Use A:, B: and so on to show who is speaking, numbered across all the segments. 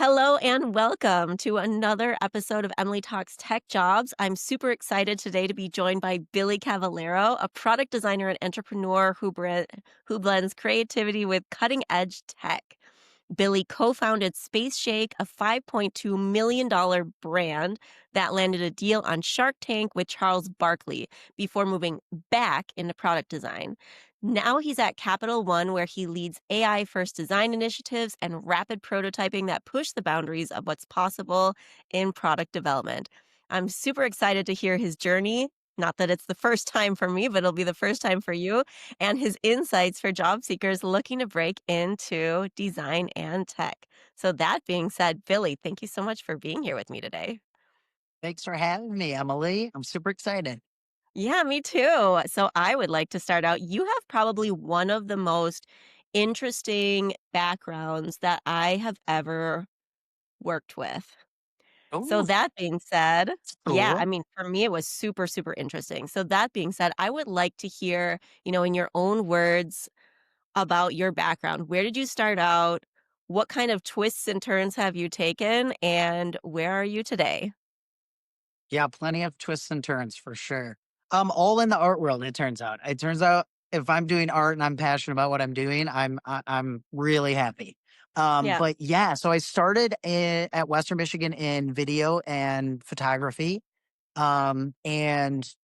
A: Hello and welcome to another episode of Emily Talks Tech Jobs. I'm super excited today to be joined by Billie Cavallaro, a product designer and entrepreneur who blends creativity with cutting edge tech. Billie co founded Space Shake, a $5.2 million brand that landed a deal on Shark Tank with Charles Barkley before moving back into product design. Now he's at Capital One, where he leads AI first design initiatives and rapid prototyping that push the boundaries of what's possible in product development. I'm super excited to hear his journey. Not that it's the first time for me, but it'll be the first time for you, and his insights for job seekers looking to break into design and tech. So, that being said, Billy, thank you so much for being here with me today.
B: Thanks for having me, Emily. I'm super excited.
A: Yeah, me too. So I would like to start out. You have probably one of the most interesting backgrounds that I have ever worked with. So
B: Oh,
A: that being said, yeah, I
B: cool.
A: mean, for me, it was super, super interesting. So that being said, I would like to hear, in your own words about your background. Where did you start out? What kind of twists and turns have you taken? And where are you today?
B: Yeah, plenty of twists and turns for sure. All in the art world, it turns out. It turns out if I'm doing art and I'm passionate about what I'm doing, I'm really happy.
A: Yeah.
B: But yeah, so I started at Western Michigan in video and photography. And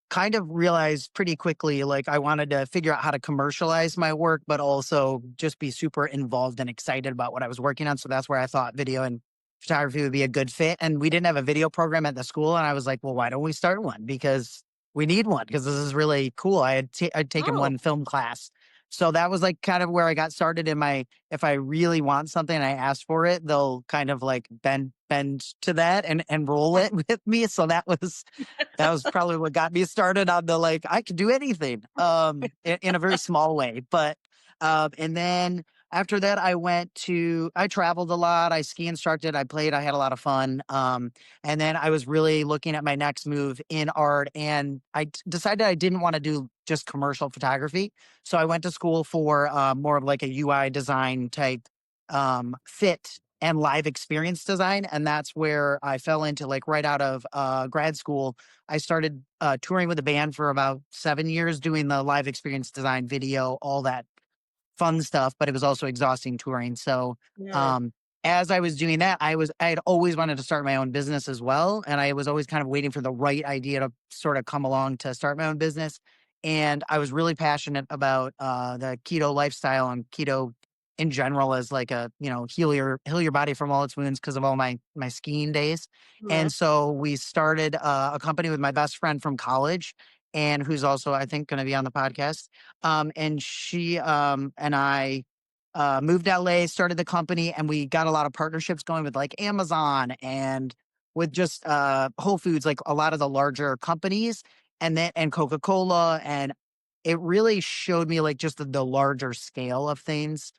B: kind of realized pretty quickly like I wanted to figure out how to commercialize my work, but also just be super involved and excited about what I was working on. So that's where I thought video and photography would be a good fit. And we didn't have a video program at the school. And I was like, well, why don't we start one? Because we need one because this is really cool. I'd taken
A: Oh,
B: one film class. So that was like kind of where I got started in my, if I really want something and I ask for it, they'll kind of like bend to that and roll
A: yeah.
B: it with me. So that was probably what got me started on the like I could do anything in a very small way. But and then after that I traveled a lot, I ski instructed, I played, I had a lot of fun. And then I was really looking at my next move in art, and decided I didn't want to do just commercial photography. So I went to school for more of like a UI design type fit and live experience design. And that's where I fell into like right out of grad school. I started touring with a band for about 7 years, doing the live experience design, video, all that fun stuff, but it was also exhausting touring. So,
A: Yeah.
B: um, as I was doing that, I had always wanted to start my own business as well. And I was always kind of waiting for the right idea to sort of come along to start my own business. And I was really passionate about the keto lifestyle and keto in general as like a, heal your body from all its wounds because of all my skiing days.
A: Yeah.
B: And so we started a company with my best friend from college and who's also, I think, going to be on the podcast. And she and I moved to LA, started the company, and we got a lot of partnerships going with like Amazon and with just Whole Foods, like a lot of the larger companies, and Coca Cola, and it really showed me like just the larger scale of things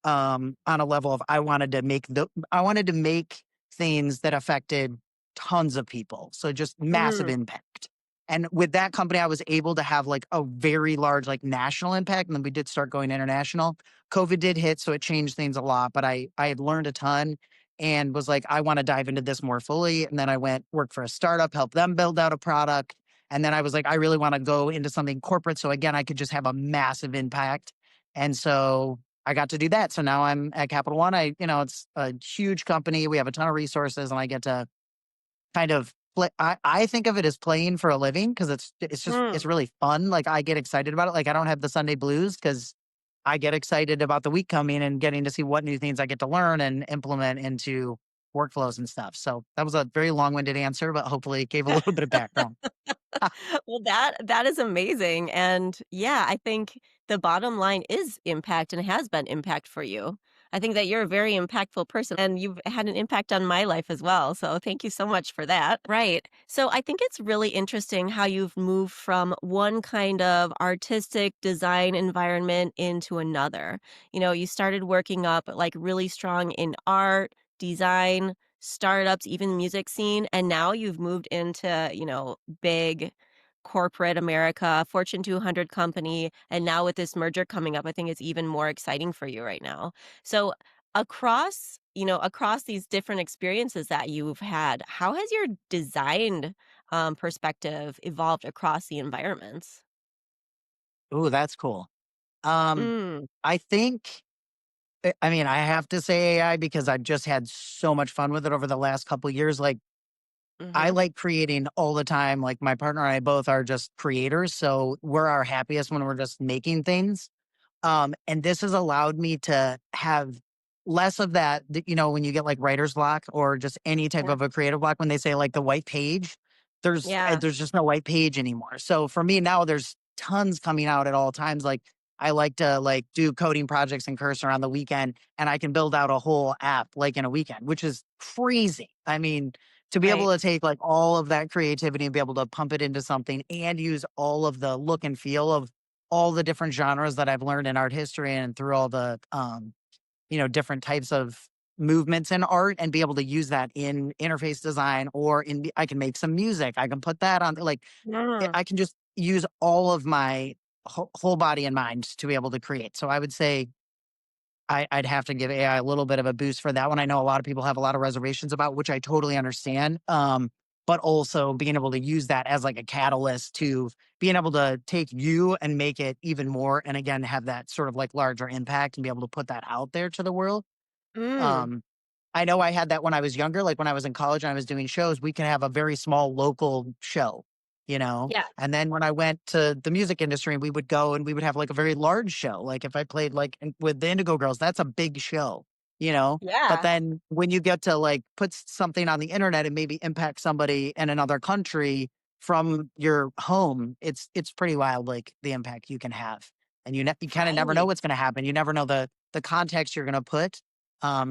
B: on a level of I wanted to make things that affected tons of people. So just massive
A: Mm,
B: impact. And with that company, I was able to have like a very large like national impact. And then we did start going international. COVID did hit, so it changed things a lot. But I had learned a ton and was like, I want to dive into this more fully. And then I went work for a startup, help them build out a product. And then I was like, I really want to go into something corporate. So again, I could just have a massive impact. And so I got to do that. So now I'm at Capital One. It's a huge company. We have a ton of resources and I get to kind of play. I think of it as playing for a living because it's
A: mm.
B: really fun. Like I get excited about it. Like I don't have the Sunday blues because I get excited about the week coming and getting to see what new things I get to learn and implement into workflows and stuff. So that was a very long-winded answer, but hopefully it gave a little bit of background.
A: Well, that is amazing, and yeah, I think the bottom line is impact and has been impact for you. I think that you're a very impactful person, and you've had an impact on my life as well, so thank you so much for that. Right. So I think it's really interesting how you've moved from one kind of artistic design environment into another. You started working up, like, really strong in art, design, startups, even music scene, and now you've moved into, big corporate America, Fortune 200 company, and now with this merger coming up, I think it's even more exciting for you right now. So, across these different experiences that you've had, how has your design, perspective evolved across the environments?
B: Ooh, that's cool. Um,
A: Mm,
B: I think I mean, I have to say AI because I've just had so much fun with it over the last couple years. Like, I
A: mhm,
B: like creating all the time. Like, my partner and I both are just creators, so we're our happiest when we're just making things. And this has allowed me to have less of that, when you get like writer's block or just any type
A: yeah,
B: of a creative block, when they say like the white page,
A: yeah,
B: there's just no white page anymore. So for me now, there's tons coming out at all times. Like I like to like do coding projects in Cursor on the weekend, and I can build out a whole app like in a weekend, which is crazy. I mean, to be able
A: right,
B: to take like all of that creativity and be able to pump it into something and use all of the look and feel of all the different genres that I've learned in art history and through all the, different types of movements in art and be able to use that in interface design or I can make some music. I can put that on, like,
A: mm,
B: I can just use all of my whole body and mind to be able to create. So I would say I'd have to give AI a little bit of a boost for that one. I know a lot of people have a lot of reservations about, which I totally understand. But also being able to use that as like a catalyst to being able to take you and make it even more, and again, have that sort of like larger impact and be able to put that out there to the world.
A: mm,
B: Um, I know I had that when I was younger, like when I was in college and I was doing shows, we could have a very small local show,
A: yeah,
B: And then when I went to the music industry, we would go and we would have like a very large show. Like if I played like with the Indigo Girls, that's a big show. But
A: yeah,
B: then when you get to like put something on the internet and maybe impact somebody in another country from your home, it's pretty wild, like the impact you can have. And you kind of never know
A: right,
B: what's going to happen. You never know the context you're going to put.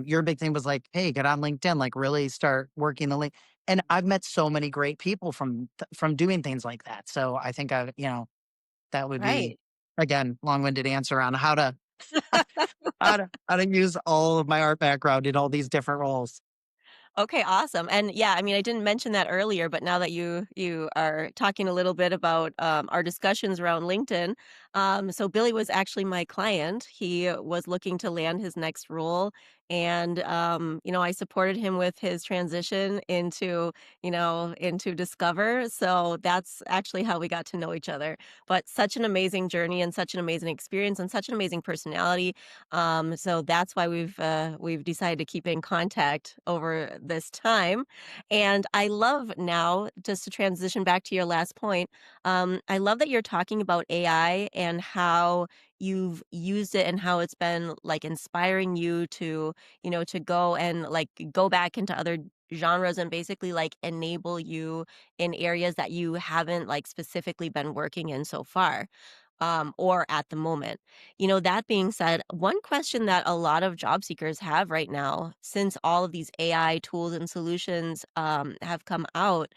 B: Your big thing was like, hey, get on LinkedIn, like really start working the link. And I've met so many great people from doing things like that. So I think that would be
A: right.
B: again long-winded answer on how to use all of my art background in all these different roles.
A: Okay, awesome. And yeah, I mean, I didn't mention that earlier, but now that you are talking a little bit about our discussions around LinkedIn, so Billy was actually my client. He was looking to land his next role, and I supported him with his transition into Discover. So that's actually how we got to know each other. But such an amazing journey and such an amazing experience and such an amazing personality. So that's why we've decided to keep in contact over this time. And I love now, just to transition back to your last point, I love that you're talking about AI and how you've used it and how it's been like inspiring you to go and like go back into other genres and basically like enable you in areas that you haven't like specifically been working in so far, or at the moment. That being said, one question that a lot of job seekers have right now, since all of these AI tools and solutions have come out,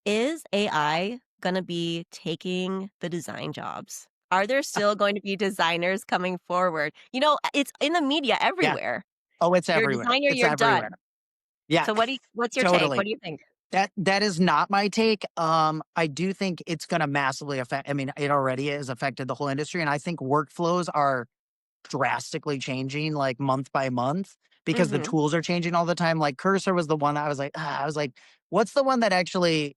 A: is AI going to be taking the design jobs? Are there still going to be designers coming forward? It's in the media
B: Yeah.
A: everywhere.
B: Oh, it's
A: You're a
B: everywhere.
A: designer,
B: It's
A: you're
B: everywhere.
A: done.
B: Yeah,
A: So what's your take? What
B: totally.
A: do you think?
B: That is not my take. I do think it's gonna massively affect, I mean, it already has affected the whole industry, and I think workflows are drastically changing, like, month by month because the
A: Mhm.
B: tools are changing all the time. Like, Cursor was the one I was like, I was like, "What's the one that actually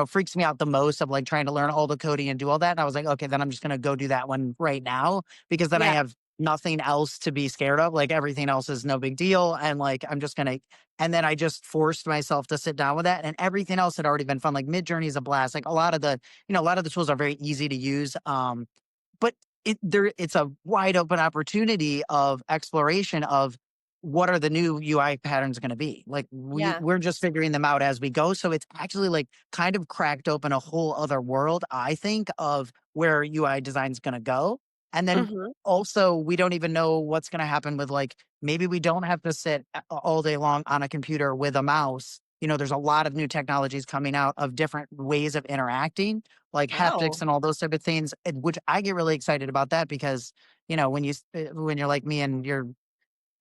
B: freaks me out the most of like trying to learn all the coding and do all that?" And I was like, okay, then I'm just gonna go do that one right now because then I
A: Yeah.
B: have nothing else to be scared of. Like everything else is no big deal. And like I'm just gonna and then I just forced myself to sit down with that. And everything else had already been fun. Like Mid Journey is a blast. Like a lot of the tools are very easy to use. But it's a wide open opportunity of exploration of what are the new UI patterns going to be. Like
A: Yeah.
B: we're just figuring them out as we go. So it's actually like kind of cracked open a whole other world, I think, of where UI design is going to go. And then
A: Mhm.
B: also we don't even know what's going to happen with like maybe we don't have to sit all day long on a computer with a mouse. There's a lot of new technologies coming out of different ways of interacting, like haptics
A: Oh,
B: and all those type of things, which I get really excited about that because when you're like me and you're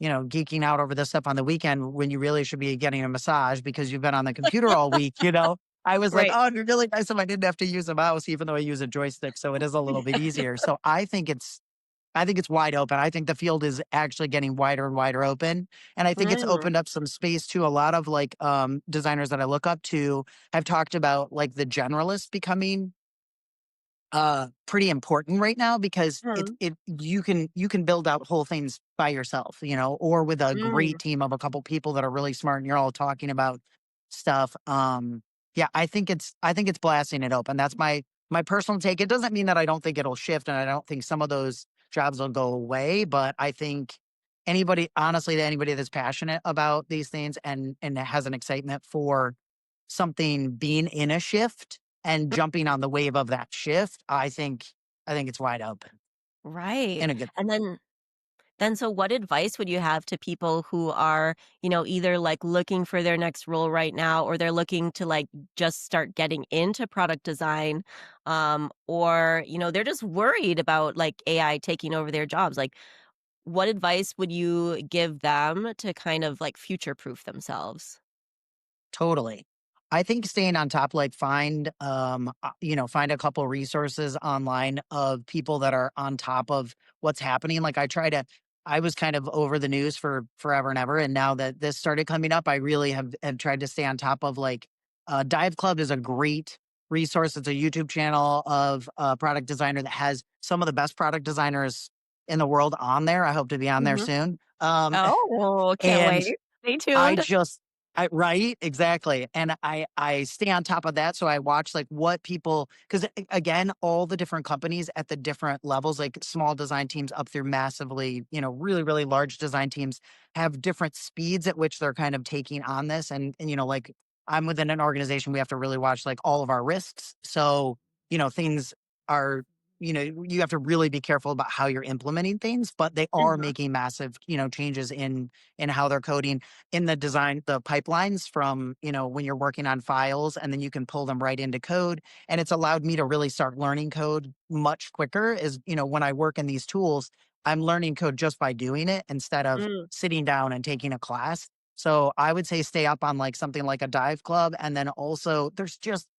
B: geeking out over this stuff on the weekend when you really should be getting a massage because you've been on the computer all week. I was like,
A: right.
B: oh, it'd be really nice if I didn't have to use a mouse, even though I use a joystick. So it is a little bit easier. So I think it's I think it's wide open. I think the field is actually getting wider and wider open. And I think it's
A: Mm,
B: opened up some space to a lot of like designers that I look up to have talked about like the generalist becoming pretty important right now because
A: mm,
B: you can build out whole things by yourself, you know, or with a great
A: mm.
B: team of a couple people that are really smart and you're all talking about stuff. Yeah, I think it's blasting it open. That's my personal take. It doesn't mean that I don't think it'll shift and I don't think some of those jobs will go away, but I think anybody honestly anybody that's passionate about these things and has an excitement for something being in a shift and jumping on the wave of that shift, I think it's wide open
A: Right.
B: in a good
A: And then so what advice would you have to people who are, either like looking for their next role right now or they're looking to like just start getting into product design or, they're just worried about like AI taking over their jobs. Like what advice would you give them to kind of like future proof themselves?
B: totally. I think staying on top, like find, you know, find a couple resources online of people that are on top of what's happening. Like I was kind of over the news for forever and ever. And now that this started coming up, I really have tried to stay on top of like, Dive Club is a great resource. It's a YouTube channel of a product designer that has some of the best product designers in the world on there. I hope to be on there
A: Mhm.
B: soon.
A: Oh, can't
B: And
A: wait. Stay
B: I
A: tuned.
B: just I right, exactly, and I stay on top of that, so I watch, like, what people 'cause again, all the different companies at the different levels, like, small design teams up through massively, you know, really, really large design teams have different speeds at which they're kind of taking on this, and, you know, like, I'm within an organization, we have to really watch, like, all of our risks, so, you know, things are you know, you have to really be careful about how you're implementing things, but they are
A: Mhm,
B: making massive, you know, changes in how they're coding in the design the pipelines from, you know, when you're working on files and then you can pull them right into code. And it's allowed me to really start learning code much quicker is, you know, when I work in these tools, I'm learning code just by doing it instead of
A: mm,
B: sitting down and taking a class. So I would say stay up on like something like a dive club. And then also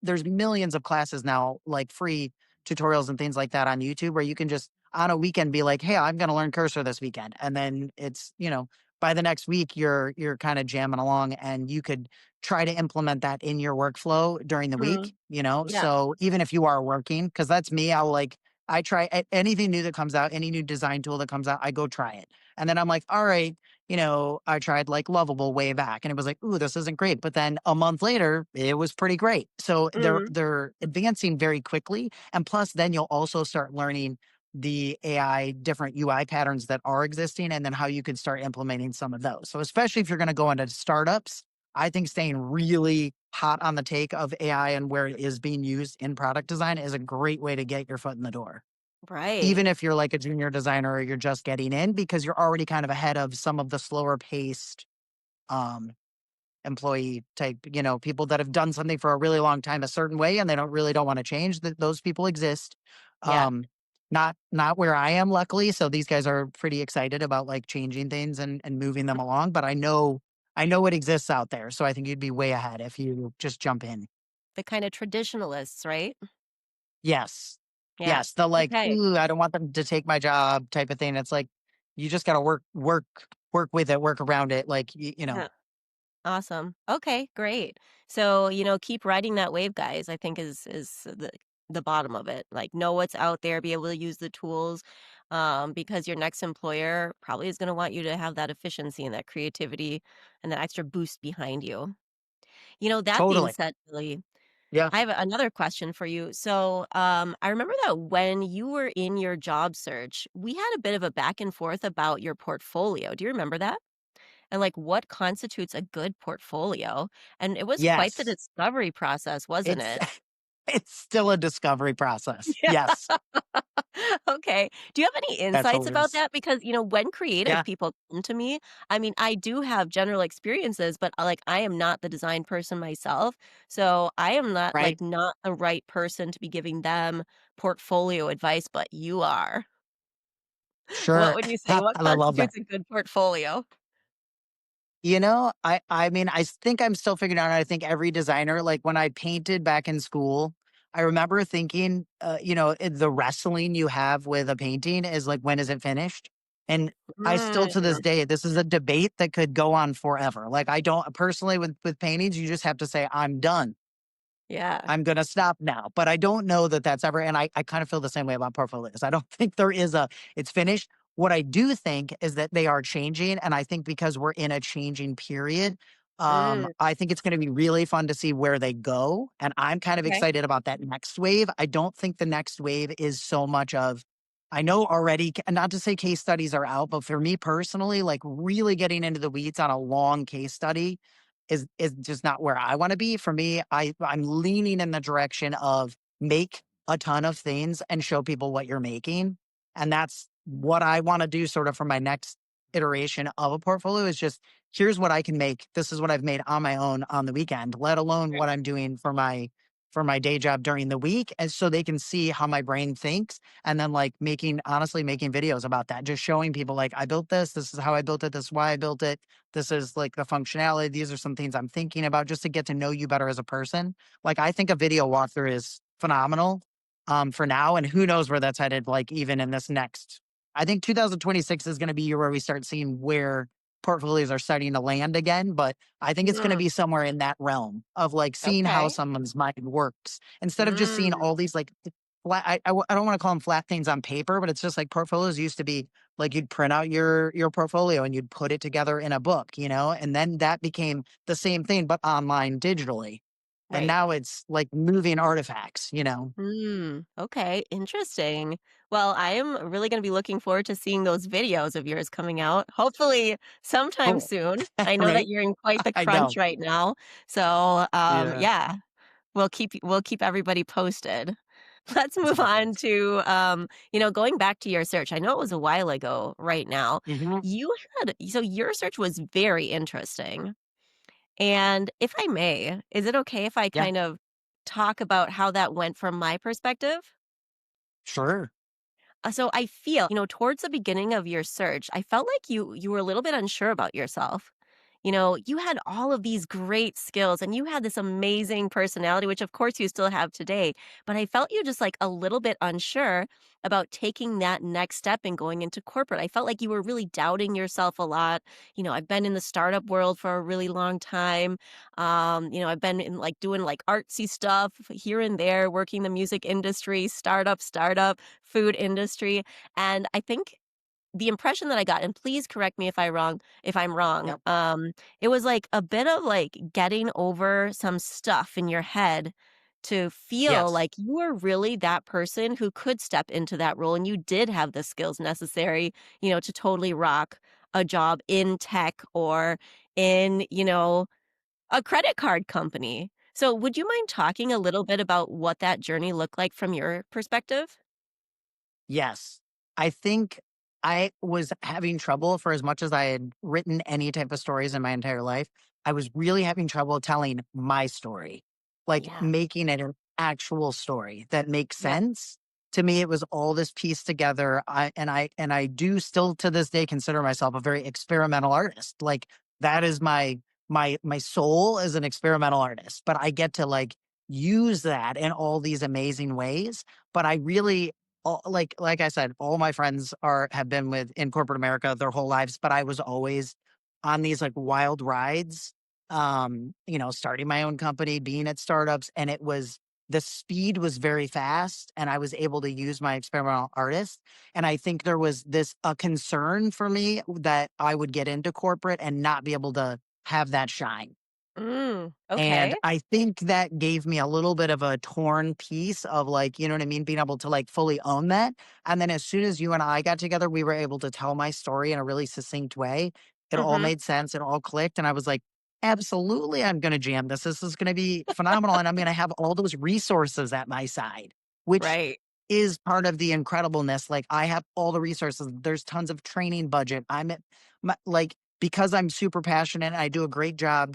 B: there's millions of classes now, like free tutorials and things like that on YouTube where you can just on a weekend be like, hey, I'm gonna learn cursor this weekend. And then it's, you know, by the next week you're kind of jamming along and you could try to implement that in your workflow during the
A: mm,
B: week, you know,
A: yeah,
B: so even if you are working because that's me, I'll like I try anything new that comes out, any new design tool that comes out, I go try it, and then I'm like, all right, you know, I tried like Lovable way back and it was like, ooh, this isn't great, but then a month later it was pretty great. So
A: mm,
B: they're advancing very quickly, and plus then you'll also start learning the AI different UI patterns that are existing and then how you can start implementing some of those. So especially if you're going to go into startups, I think staying really hot on the take of AI and where it is being used in product design is a great way to get your foot in the door.
A: right.
B: Even if you're like a junior designer or you're just getting in because you're already kind of ahead of some of the slower paced um employee type, you know, people that have done something for a really long time a certain way and they don't want to change that those people exist.
A: Yeah.
B: Um not where I am luckily, so these guys are pretty excited about like changing things and moving them along, but I know it exists out there, so I think you'd be way ahead if you just jump in.
A: The kind of traditionalists, right?
B: Yes.
A: Yeah.
B: Yes, the like,
A: Okay.
B: "Ooh, I don't want them to take my job," type of thing. It's like you just got to work with it, work around it like you know.
A: Yeah. Awesome. Okay, great. So, keep riding that wave, guys, I think is the bottom of it. Like know what's out there, be able to use the tools because your next employer probably is going to want you to have that efficiency and that creativity and that extra boost behind you. That being
B: Totally.
A: said, Billy,
B: Yeah.
A: I have another question for you. So, I remember that when you were in your job search, we had a bit of a back and forth about your portfolio. Do you remember that? And like what constitutes a good portfolio? And it was quite the
B: Yes.
A: discovery process, wasn't
B: It's
A: it?
B: it's still a discovery process.
A: Yeah.
B: Yes.
A: Okay. Do you have any
B: That's
A: insights about
B: hilarious.
A: that? Because, when creative
B: Yeah,
A: people come to me, I mean, I do have general experiences, but like I am not the design person myself. So I am
B: right?
A: not the right person to be giving them portfolio advice, but you are. What
B: Sure.
A: would you say? What
B: I love that.
A: constitutes a good portfolio?
B: You know, I mean, think I'm still figuring out, I think every designer like, when I painted back in school, I remember thinking, the wrestling you have with a painting is like, when is it finished? And I still to this
A: Mm,
B: day, this is a debate that could go on forever. Like I don't personally with paintings, you just have to say, I'm done.
A: yeah.
B: I'm gonna stop now. But I don't know that that's ever and I kind of feel the same way about portfolios. I don't think there is a it's finished. What I do think is that they are changing, and I think because we're in a changing period,
A: Mm,
B: I think it's gonna be really fun to see where they go, and I'm kind of
A: okay.
B: excited about that next wave. I don't think the next wave is so much of I know already, not to say case studies are out, but for me personally, like really getting into the weeds on a long case study is just not where I wanna be. For me, I'm leaning in the direction of make a ton of things and show people what you're making, and that's what I wanna do sort of for my next iteration of a portfolio is just, "Here's what I can make. This is what I've made on my own on the weekend," let alone what I'm doing for my day job during the week, and so they can see how my brain thinks, and then, like, honestly, making videos about that, just showing people, like, "I built this is how I built it, this is why I built it, this is like the functionality. These are some things I'm thinking about just to get to know you better as a person." Like, I think a video walkthrough is phenomenal for now. And who knows where that's headed, like, even in this next, I think 2026 is going to be a year where we start seeing where portfolios are starting to land again. But I think it's going to
A: Mm,
B: be somewhere in that realm of like seeing how
A: okay.
B: someone's mind works instead of just seeing
A: Mm,
B: all these like, I don't want to call them flat things on paper, but it's just like portfolios used to be like you'd print out your portfolio and you'd put it together in a book, and then that became the same thing but online digitally. And
A: right.
B: now it's like moving artifacts.
A: Okay, interesting. Well, I am really going to be looking forward to seeing those videos of yours coming out. Hopefully, sometime
B: Oh,
A: soon. I know that
B: right?
A: you're in quite the
B: I
A: crunch
B: know.
A: right now. So,
B: Yeah.
A: yeah, we'll keep everybody posted. Let's move
B: Sounds good.
A: on to going back to your search. I know it was a while ago right now.
B: Mhm.
A: Your search was very interesting. And if I may, is it okay if I
B: Yeah,
A: kind of talk about how that went from my perspective?
B: sure.
A: So I feel, towards the beginning of your search, I felt like you were a little bit unsure about yourself. You had all of these great skills and you had this amazing personality, which of course you still have today. But I felt you just like a little bit unsure about taking that next step and going into corporate. I felt like you were really doubting yourself a lot. I've been in the startup world for a really long time. I've been in like doing like artsy stuff here and there, working the music industry, startup, food industry. And I think the impression that I got, and please correct me if I'm wrong,
B: Yep.
A: it was like a bit of like getting over some stuff in your head to feel
B: Yes.
A: like you were really that person who could step into that role and you did have the skills necessary, to totally rock a job in tech or in, a credit card company. So would you mind talking a little bit about what that journey looked like from your perspective?
B: Yes. I think I was having trouble for as much as I had written any type of stories in my entire life. I was really having trouble telling my story, like
A: Yeah.
B: making it an actual story that makes
A: Yep.
B: sense. To me, it was all this piece together. I do still to this day consider myself a very experimental artist. Like that is my soul as an experimental artist. But I get to like use that in all these amazing ways. But I really like I said, all my friends have been with in corporate America their whole lives, but I was always on these like wild rides, starting my own company, being at startups, and the speed was very fast and I was able to use my experimental artist. And I think there was this a concern for me that I would get into corporate and not be able to have that shine. And
A: Okay.
B: I think that gave me a little bit of a torn piece of like, you know what I mean? Being able to like fully own that. And then as soon as you and I got together, we were able to tell my story in a really succinct way. It all
A: Mhm.
B: made sense. It all clicked. And I was like, absolutely, I'm going to jam this. This is going to be phenomenal. And I'm going to have all those resources at my side, which
A: Right.
B: is part of the incredibleness. Like I have all the resources. There's tons of training budget. I'm at like, because I'm super passionate and I do a great job,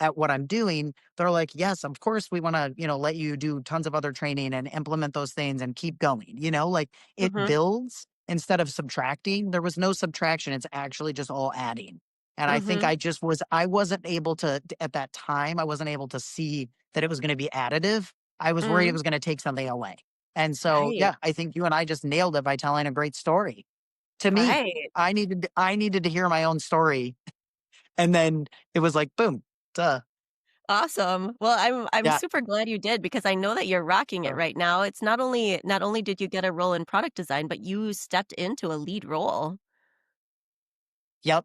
B: at what I'm doing, they're like, yes, of course we want to, let you do tons of other training and implement those things and keep going, like it
A: Mhm.
B: builds instead of subtracting. There was no subtraction. It's actually just all adding. And I think
A: Mhm.
B: I wasn't able to, at that time, I wasn't able to see that it was going to be additive. I was worried it
A: Mhm.
B: was gonna take something away. And so,
A: Right,
B: yeah, I think you and I just nailed it by telling a great story. To me,
A: right.
B: I needed to hear my own story, and then it was like, boom, duh.
A: Awesome. Well, I'm
B: Yeah,
A: super glad you did because I know that you're rocking it
B: sure.
A: right now. It's not only did you get a role in product design, but you stepped into a lead role.
B: Yep.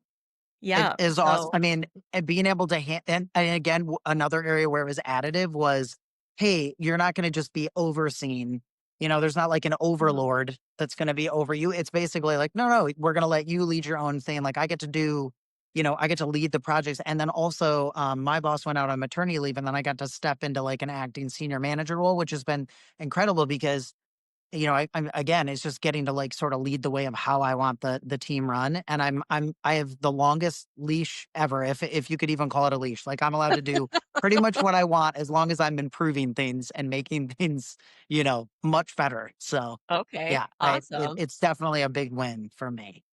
B: It
A: Yeah.
B: is awesome.
A: So,
B: I mean, and being able to and again, another area where it was additive was, hey, you're not going to just be overseen. There's not like an
A: mhm,
B: overlord that's going to be over you. It's basically like, no, no, we're going to let you lead your own thing. Like I get to do, I get to lead the projects. And then also, my boss went out on maternity leave, and then I got to step into like an acting senior manager role, which has been incredible because I'm again, it's just getting to like sort of lead the way of how I want the team run, and I have the longest leash ever, if you could even call it a leash. Like I'm allowed to do pretty much what I want as long as I'm improving things and making things, much better. So,
A: okay.
B: yeah,
A: Awesome.
B: it's definitely a big win for me.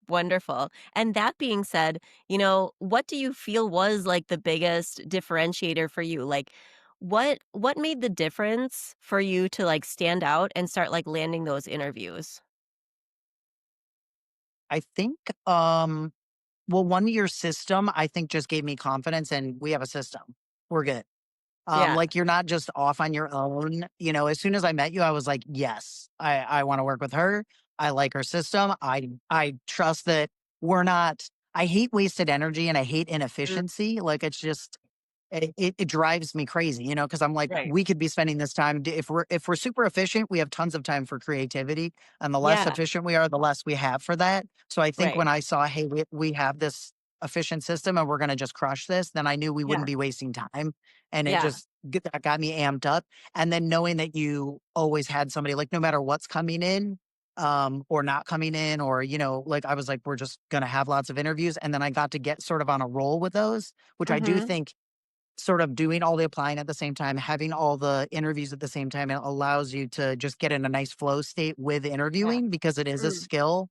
A: Wonderful. And that being said, what do you feel was like the biggest differentiator for you? Like what made the difference for you to like stand out and start like landing those interviews?
B: I think, well, 1 year system, I think just gave me confidence, and we have a system. We're good.
A: Yeah.
B: Like you're not just off on your own. As soon as I met you, I was like, yes, I want to work with her. I like her system. I trust that we're not, I hate wasted energy and I hate
A: Mm,
B: inefficiency. Like it's just it drives me crazy, because I'm like,
A: right.
B: we could be spending this time if we're super efficient, we have tons of time for creativity. And the less
A: Yeah.
B: efficient we are, the less we have for that. So I think
A: Right.
B: when I saw, hey, we have this efficient system and we're gonna just crush this, then I knew we wouldn't
A: Yeah.
B: be wasting time. And it
A: Yeah.
B: just that got me amped up. And then knowing that you always had somebody, like no matter what's coming in, or not coming in, or like I was like, we're just gonna have lots of interviews. And then I got to get sort of on a roll with those, which I do
A: Mhm.
B: think sort of doing all the applying at the same time, having all the interviews at the same time, it allows you to just get in a nice flow state with
A: Yeah.
B: interviewing because it is a
A: Mm.
B: skill.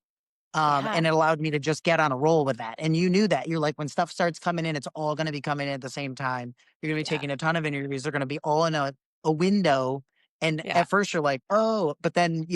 A: Yeah.
B: And it allowed me to just get on a roll with that. And you knew that. You're like, when stuff starts coming in, it's all going to be coming in at the same time. You're going to be
A: Yeah.
B: taking a ton of interviews. They're going to be all in a window. And
A: Yeah.
B: at first you're like, oh, but then,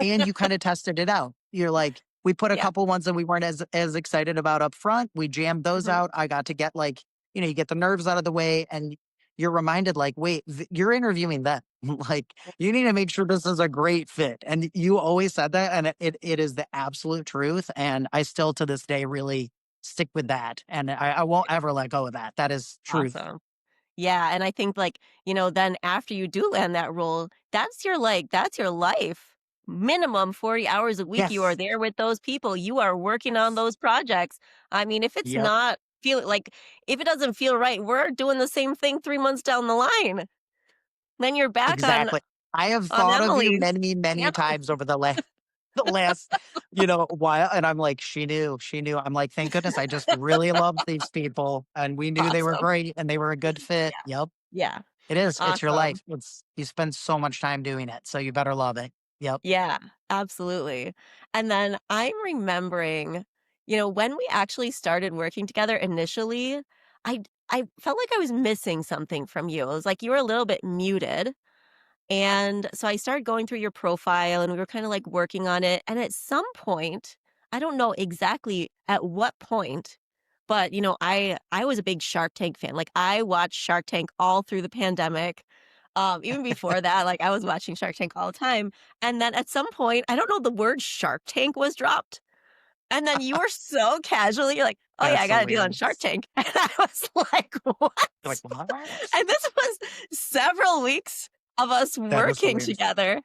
B: and you kind of tested it out. You're like, we put a
A: Yeah.
B: couple ones that we weren't as excited about up front. We jammed those
A: Mhm.
B: out. I got to get like, you get the nerves out of the way, and you're reminded like, wait, you're interviewing them. Like you need to make sure this is a great fit. And you always said that. And it is the absolute truth. And I still to this day really stick with that. And I won't ever let go of that. That is truth.
A: Awesome. Yeah, and I think, like, then after you do land that role, that's your life. Minimum 40 hours a week, you are
B: Yes.
A: there with those people, you are working on those projects. I mean,
B: Yep.
A: if it doesn't feel right, we're doing the same thing 3 months down the line. Then you're back on
B: Exactly. I have
A: on
B: thought of you
A: Emily's
B: many, many
A: channel.
B: times over the last, while. And I'm like, she knew, she knew. I'm like, thank goodness. I just really love these people. And we knew they were
A: Awesome.
B: great and they were a good fit.
A: Yeah.
B: Yep.
A: Yeah.
B: It is. It's your
A: Awesome.
B: life. You spend so much time doing it. So you better love it. Yep.
A: Yeah, absolutely. And then I'm remembering, when we actually started working together initially, I felt like I was missing something from you. It was like you were a little bit muted. And so I started going through your profile and we were kind of like working on it. And at some point, I don't know exactly at what point, but I was a big Shark Tank fan. Like I watched Shark Tank all through the pandemic. Even before that, like I was watching Shark Tank all the time. And then at some point, I don't know, the word Shark Tank was dropped. And then you were so casually, you're like, oh yeah, I
B: That's
A: got a deal on Shark
B: hilarious.
A: Tank. And I was like, what?
B: You're like, what?
A: And this was several weeks of us
B: That is
A: working
B: hilarious.
A: together,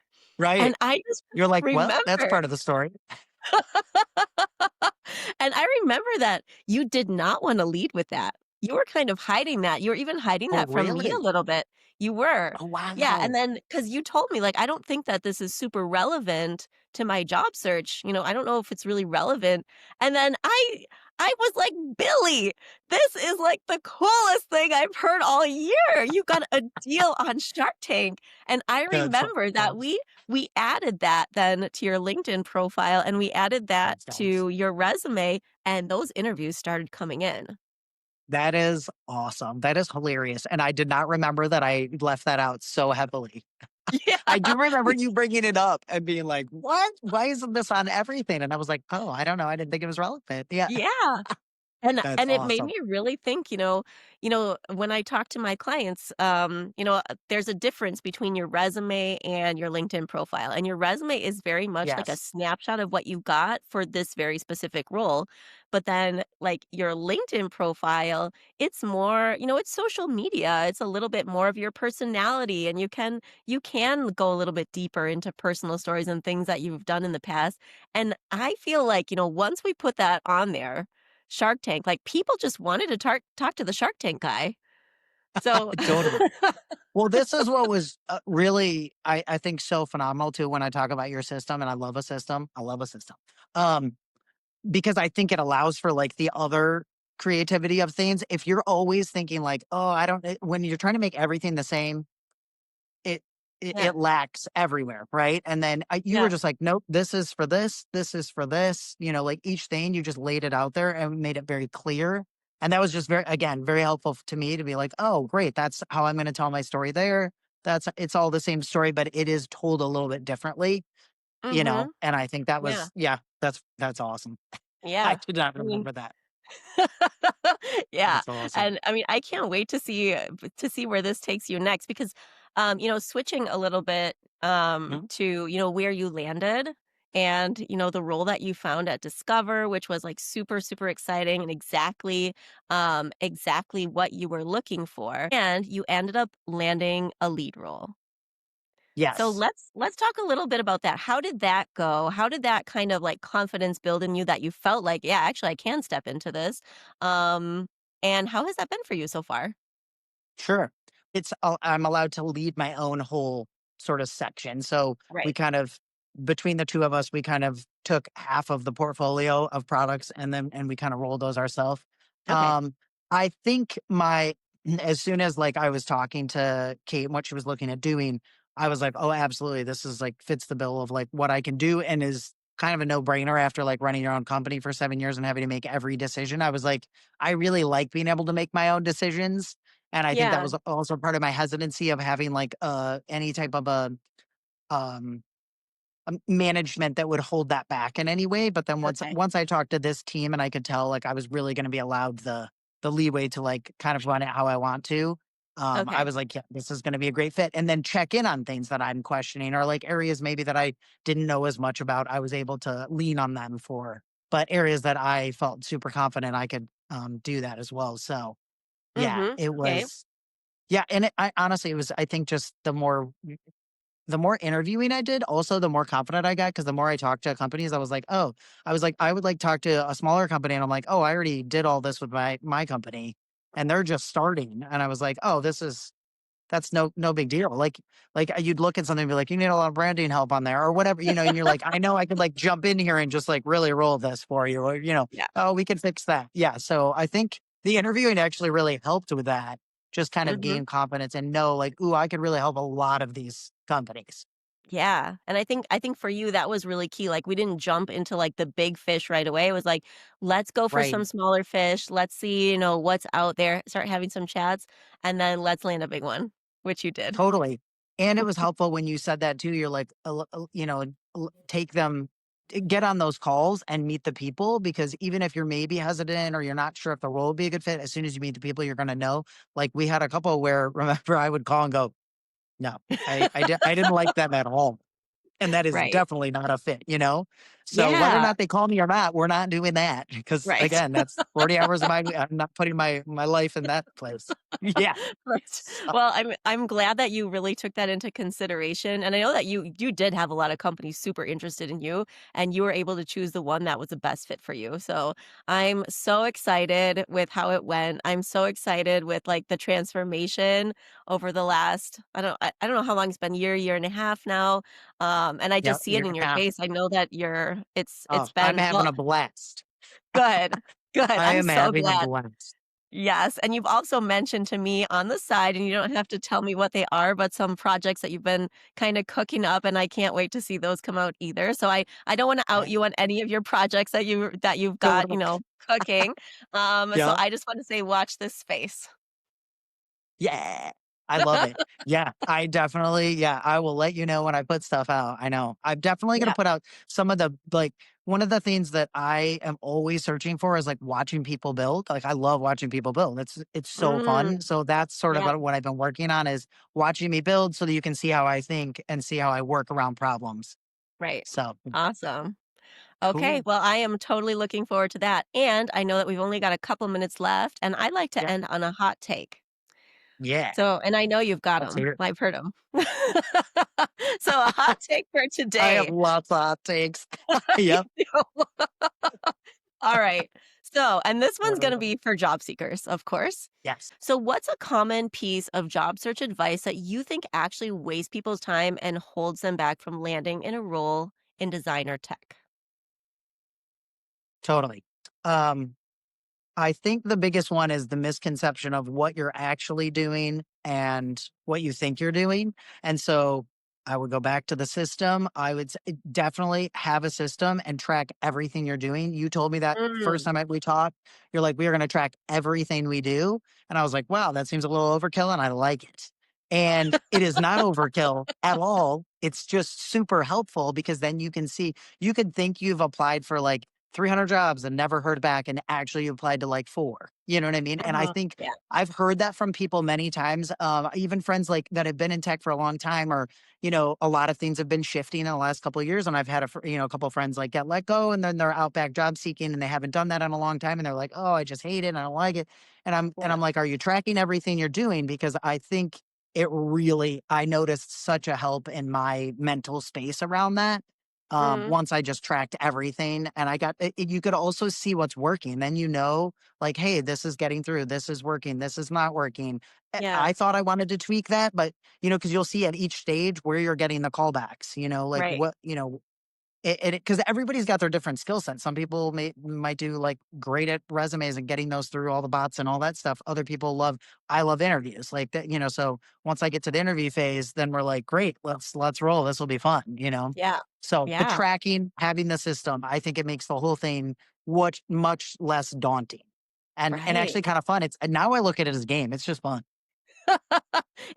A: and
B: Right.
A: I just
B: You're like, well, that's
A: remember
B: part of the story.
A: and I remember that you did not wanna lead with that. You were kind of hiding that. You were even hiding
B: Oh,
A: that from me a
B: really?
A: little bit. You were.
B: Oh,
A: Yeah, and
B: wow.
A: then because you told me, like, "I don't think that this is super relevant to my job search, I don't know if it's really relevant." And then I was like, "Billy, this is, like, the coolest thing I've heard all year. You got a deal on Shark Tank." And I
B: That's
A: remember that
B: awesome.
A: we added that then to your LinkedIn profile, and we added that
B: That's awesome.
A: to your resume, and those interviews started coming in.
B: That is awesome. That is hilarious, and I did not remember that I left that out so heavily. I
A: Yeah.
B: do remember you bringing it up and being like, "What? Why isn't this on everything?" And I was like, "Oh, I don't know. I didn't think it was relevant." Yeah,
A: Yeah. And
B: that's
A: and it made
B: awesome.
A: me really think, when I talk to my clients, there's a difference between your resume and your LinkedIn profile. And your resume is very much like a
B: Yes.
A: snapshot of what you got for this very specific role. But then like your LinkedIn profile, it's more, it's social media. It's a little bit more of your personality and you can go a little bit deeper into personal stories and things that you've done in the past. And I feel like, once we put that on there, Shark Tank, like, people just wanted to talk to the Shark Tank guy. So
B: Totally. Well, this is what was, really, I think, so phenomenal too when I talk about your system, and I love a system. I love a system. Um, because I think it allows for, like, the other creativity of things. If you're always thinking like, "Oh, I don't," when you're trying to make everything the same, It
A: Yeah,
B: it lacks everywhere, right? And then, you were
A: yeah,
B: just like, "Nope, this is for this," like, each thing, you just laid it out there and made it very clear, and that was just very, again, very helpful to me to be like, "Oh, great, that's how I'm gonna tell my story there. It's all the same story, but it is told a little bit differently,"
A: mhm,
B: and I think that
A: yeah,
B: was, yeah, that's awesome. I
A: yeah.
B: did not
A: I mean
B: remember that.
A: yeah,
B: That's awesome.
A: and I mean, I can't wait to see where this takes you next because, switching a little bit,
B: Mhm.
A: to, where you landed and, the role that you found at Discover, which was, like, super, super exciting and exactly what you were looking for, and you ended up landing a lead role. So
B: Yes.
A: let's talk a little bit about that. How did that go? How did that kind of like confidence build in you that you felt like, yeah, actually I can step into this? Um, and how has that been for you so far?
B: Sure. I'm allowed to lead my own whole sort of section. So we
A: Right.
B: kind of, between the two of us, we kind of took half of the portfolio of products and we kind of rolled those ourselves.
A: Okay.
B: Um, I think as soon as like I was talking to Kate and what she was looking at doing, I was like, oh, absolutely. This is like fits the bill of like what I can do and is kind of a no brainer after like running your own company for 7 years and having to make every decision. I was like, I really like being able to make my own decisions, and I think that
A: Yeah.
B: was also part of my hesitancy of having, like, any type of um, management that would hold that back in any way, but then once
A: Okay.
B: once I talked to this team and I could tell, like, I was really gonna be allowed the leeway to, like, kind of run it how I want to, I
A: Okay.
B: was like, "Yeah, this is gonna be a great fit," and then check in on things that I'm questioning or, like, areas maybe that I didn't know as much about, I was able to lean on them for, but areas that I felt super confident I could, do that as well, so, yeah,
A: Mhm.
B: it
A: Okay.
B: was, yeah, and I honestly, it was, I think, just the more interviewing I did, also the more confident I got because the more I talked to companies, I was like, "Oh," I was like, "I would like talk to a smaller company," and I'm like, "Oh, I already did all this with my company, and they're just starting," and I was like, "Oh, that's no big deal." You'd look at something and be like, "You need a lot of branding help on there," or whatever, and you're like, "I know I could, like, jump in here and just, like, really roll this for you," or,
A: Yeah.
B: "Oh, we can fix that." Yeah, so I think the interviewing actually really helped with that, just kind of
A: Mhm.
B: gain confidence and know, like, "Ooh, I could really help a lot of these companies."
A: Yeah. And I think for you that was really key. Like we didn't jump into like the big fish right away. It was like, let's go for
B: Right.
A: some smaller fish. Let's see, what's out there. Start having some chats and then let's land a big one, which you did.
B: Totally. And it was helpful when you said that too. You're like, take them, get on those calls and meet the people because even if you're maybe hesitant or you're not sure if the role would be a good fit, as soon as you meet the people, you're going to know. Like we had a couple where, remember, I would call and go, no, I didn't like them at all. And that is
A: Right.
B: definitely not a fit. So whether or
A: Yeah.
B: not they call me or not, we're not doing that because
A: Right.
B: again, that's 40 hours of I'm not putting my life in that place. Yeah.
A: Right.
B: So,
A: Well, I'm glad that you really took that into consideration, and I know that you did have a lot of companies super interested in you, and you were able to choose the one that was the best fit for you. So I'm so excited with how it went. I'm so excited with like the transformation over the last I don't know how long it's been, year and a half now. And I
B: yeah,
A: just see
B: year
A: it in
B: and a
A: your
B: half.
A: face. I know that
B: Oh,
A: it's
B: I'm
A: been
B: having
A: well,
B: a blast.
A: good. Good.
B: I
A: I'm
B: am
A: so
B: having a
A: glad.
B: blast.
A: Yes, and you've also mentioned to me on the side, and you don't have to tell me what they are, but some projects that you've been kinda cooking up, and I can't wait to see those come out either. So I don't wanna out
B: Yeah.
A: you on any of your projects that you've got,
B: Totally.
A: cooking. So
B: Yeah.
A: I just wanna say watch this space.
B: Yeah. I love it. Yeah, I will let you know when I put stuff out. I know. I'm definitely gonna
A: Yeah.
B: put out some of the like, one of the things that I am always searching for is, like, watching people build. Like, I love watching people build. It's so fun.
A: Mm,
B: So that's sort of
A: yeah,
B: what I've been working on is watching me build so that you can see how I think and see how I work around problems.
A: right.
B: So,
A: Awesome. Okay,
B: cool.
A: well, I am totally looking forward to that, and I know that we've only got a couple minutes left, and I like to
B: Yeah.
A: end on a hot take.
B: Yeah.
A: So and I know you've got
B: Let's
A: them.
B: hear it.
A: I've heard them. So a hot take for
B: I have
A: today.
B: lots of hot takes. Yep.
A: You know? All right. So, and this one's gonna
B: Uh,
A: be for job seekers, of course.
B: yes.
A: So what's a common piece of job search advice that you think actually wastes people's time and holds them back from landing in a role in design or tech?
B: Totally. Um, I think the biggest one is the misconception of what you're actually doing and what you think you're doing. And so I would go back to the system. I would definitely have a system and track everything you're doing. You told me that first
A: Mm,
B: time we talked. You're like, we are going to track everything we do. And I was like, wow, that seems a little overkill. And I like it. And it is not overkill at all. It's just super helpful because then you can see, you could think you've applied for like 300 jobs and never heard back and actually you applied to like 4. You know what I mean? And I
A: uh-huh.
B: think
A: Yeah,
B: I've heard that from people many times, even friends like that have been in tech for a long time or, a lot of things have been shifting in the last couple of years. And I've had a couple of friends like get let go and then they're out back job seeking and they haven't done that in a long time. And they're like, oh, I just hate it. And I don't like it. And
A: yeah,
B: I'm like, are you tracking everything you're doing? Because I think I noticed such a help in my mental space around that
A: mm,
B: once I just tracked everything and you could also see what's working. Then like, hey, this is getting through, this is working, this is not working.
A: yeah,
B: I thought I wanted to tweak that, but because you'll see at each stage where you're getting the callbacks, like
A: right.
B: what, because everybody's got their different skill sets. Some people might do like great at resumes and getting those through all the bots and all that stuff. Other people I love interviews like that, so once I get to the interview phase, then we're like, great, let's roll. This will be fun.
A: Yeah,
B: So the
A: yeah,
B: tracking, having the system, I think it makes the whole thing much less daunting and
A: right.
B: actually kind of fun. It's and now I look at it as a game. It's just fun.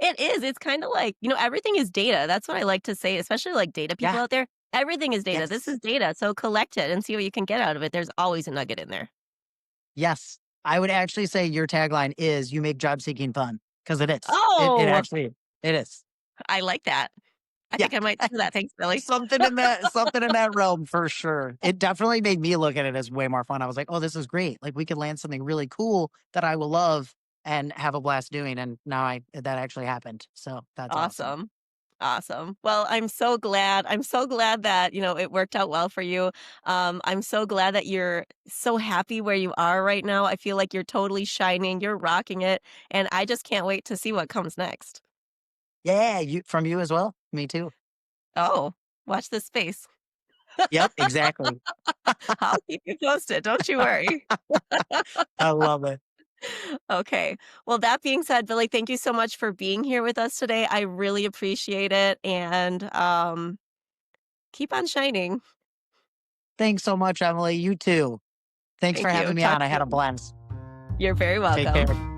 A: It is, it's kinda like, everything is data, that's what I like to say, especially, like, data people
B: Yeah.
A: out there. Everything is data, this
B: Yes.
A: is data, so collect it and see what you can get out of it, there's always a nugget in there.
B: Yes. I would actually say your tagline is you make job seeking fun because it is. It
A: Oh,
B: actually it is.
A: I like that. I
B: Yeah.
A: think I might do that, thanks, Billy.
B: Something in that realm for sure. It definitely made me look at it as way more fun. I was like, "Oh, this is great. Like, we could land something really cool that I will love and have a blast doing," and now that actually happened. So, that's awesome.
A: Awesome. Awesome. Well, I'm so glad that, it worked out well for you. I'm so glad that you're so happy where you are right now. I feel like you're totally shining, you're rocking it, and I just can't wait to see what comes next.
B: Yeah, you as well? Me too.
A: Oh, watch this space.
B: Yep, exactly.
A: I'll keep you posted, don't you worry.
B: I love it.
A: Okay. Well, that being said, Billy, thank you so much for being here with us today. I really appreciate it, and, keep on shining.
B: Thanks so much, Emily. You too. Thanks for
A: Thank you.
B: having me
A: Talk
B: on. I had a
A: soon.
B: blast.
A: You're very
B: Take
A: welcome.
B: care.